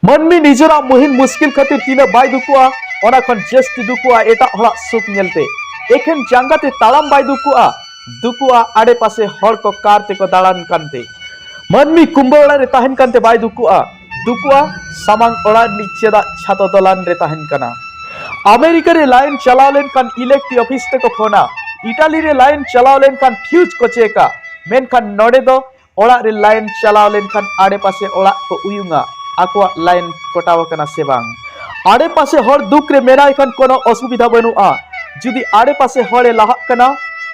मनमी निजरा मुहिम मुश्किल खातिर तीना बाय दुकुआ ओना खन जस्ती दुकुआ एटा हड़ा सुख नेलते एखेन जांगाते तालाम बाय दुकुआ आड़े पासे हड़ को कारते को दाड़ान कानते मनमी कुंबो ओड़ा रे ताहेन कानते बाय दुकुआ सामांग ओड़ा नि चेदा छातो दलान रे ताहेन काना अमेरिका रे लाइन चलाव लेन कान इलेक्ट्री ऑफिस ते को फोना इटाली रे लाइन चलाव लेन कान फ्यूज को चेका मेन खान नोडे दो ओड़ा रे लाइन चलाव लेन कान आड़े पासे ओड़ा को उयुंगा आकुआ लाइन कटाव कना से बांग आड़े पासे हर दुख रे मेरा इखान कोनो असुविधा बनुआ जुदी आड़े पासे हरे लाहाक कना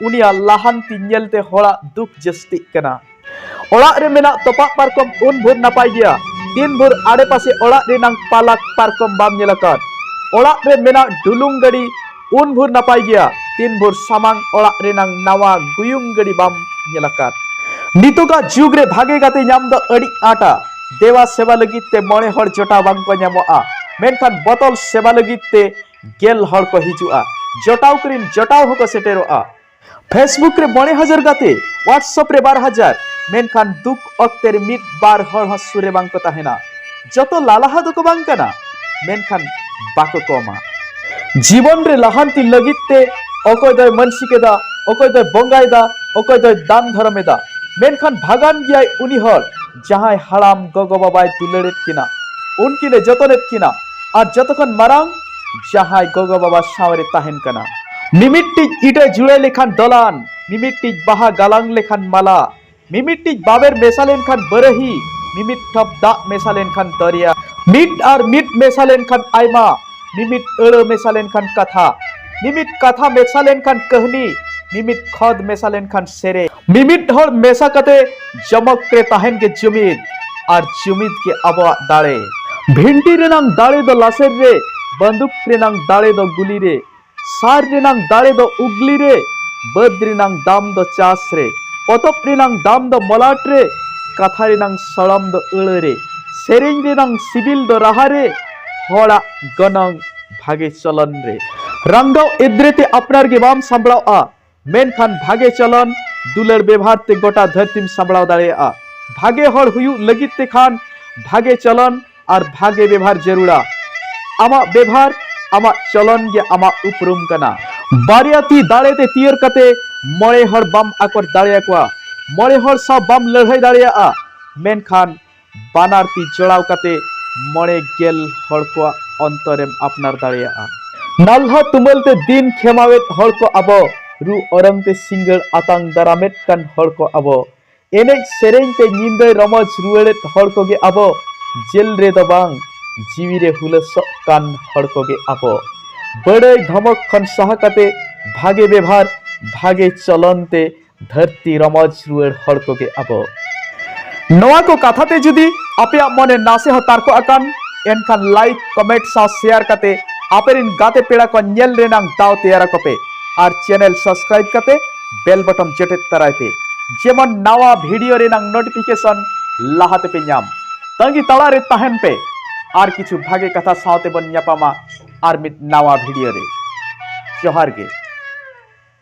उनिया लाहानती नेलते हड़ा दुख जस्ती कना ओड़ा रे मेना तोपा पारकम उन भोर नापाय गया तीन भोर आड़े पासे ओड़ा रे नांग पालाक पारकम बाम नेलकात ओड़ा रे मेना डुलुंग गड़ी उन भोर नापाय गया तीन भोर सामांग ओड़ा रे नांग नावा गुयुंग गड़ी बाम नेलकात नितोगा जुग रे भागे गाते नाम द अड़ी आटा देवा सेवा लगित ते मणे हर जोटा बांग को ᱧᱟᱢᱚᱜᱼᱟ मेनखान बोतल सेवा लगित ते गेल हर को हिजुआ जोटाव करिन जोटाव हको सेटेरोआ फेसबुक रे मणे हजार गाते व्हाट्सएप रे 12,000 मेनखान दुख अक्ते रे मिद बार हर हसुरे बांग को ताहेना जतो लालाहा दको बांग कना मेनखान बाको कोमा जीवन रे लहानती लगित ते अकय दय मनसिकेदा अकय दय बंगायदा अकय दय दान धर्मेदा मेनखान भागान गियाय उनी हर जहां हड़ाम गगो बाबाय दुलड़ेत किना उनकिने जतनेत किना और जतखन मारांग जहां गगो बाबा सावरे ताहेन कना मिमिट्टी इटे जुड़े लेखान दलान मिमिट्टी बाहा गालांग लेखान माला मिमिट्टी बाबेर मेसालेन खान बरही मिमिट ठप दा मेसालेन खान दरिया मिट और मिट मेसालेन खान आयमा मिमिट अड़ मेसालेन खान कथा मिमिट कथा मेसालेन खान कहनी मिमिट खद मेसालेन खान सेरे मिमिट हर मेसा कते जमक के ताहेन के जुमिद और जुमिद के आबा दाड़े भिंटी रेनांग दाड़े दो लासेर रे बंदूक रेनांग दाड़े दो गुली रे सार रेनांग दाड़े दो उगली रे बद रेनांग दाम दो चास रे पतप रेनांग दाम दो मलाट रे कथा रेनांग सड़म दो अड़ रे सेरेंग रेनांग सिबिल दो राहा रे हड़ा गनंग भागे चलन रे रंगाव इद्रेते अपनार के बाम सांभळाव आ मेनखान भागे चलन दुलड़ व्यवहार ते गोटा धरतीम सांभळाव दाड़ेया भागे हड़ हुयु लगित ते खान भागे चलन और भागे व्यवहार जरूरा आमा व्यवहार आमा चलन गे आमा उपरुम कना बारियाती दाड़े ते तियर कते मळे हड़ बाम आकर दाड़ेया कोआ मळे हड़ सा बाम लड़ाई दाड़ेया मेनखान बानारती जोड़ाव कते मळे गेल हड़ को अंतरेम अपनार दाड़ेया नाल्हा तुमलते दिन खेमावेत हड़ को आबो रू औरंगते सिंगल आतांग दारामेट कान हड़ को आबो एने सेरेंग ते निंदय रमज रुएड़ेत हड़ को गे आबो जेल रे दो बांग जीवी रे हुलस कान हड़ को गे आबो बड़े धमक खन सहकते भागे व्यवहार भागे चलनते धरती रमज रुएड़ हड़ को गे आबो नवा को कथाते जुदी आपे मने नासे हतार को अकान एनखान लाइक कमेंट सा शेयर कते आपेरिन गाते पेड़ा को नेल रेनांग दाव तैयार कपे और चैनल सब्सक्राइब करते बेल बटन जटेत तरायते जेमन नवा वीडियो रेनांग नोटिफिकेशन लाहाते पे नाम तंगी तड़ा रे ताहेन पे और किछु भागे कथा सावते बन ᱧᱟᱯᱟᱢᱟ और मिट नवा वीडियो रे जोहार गे।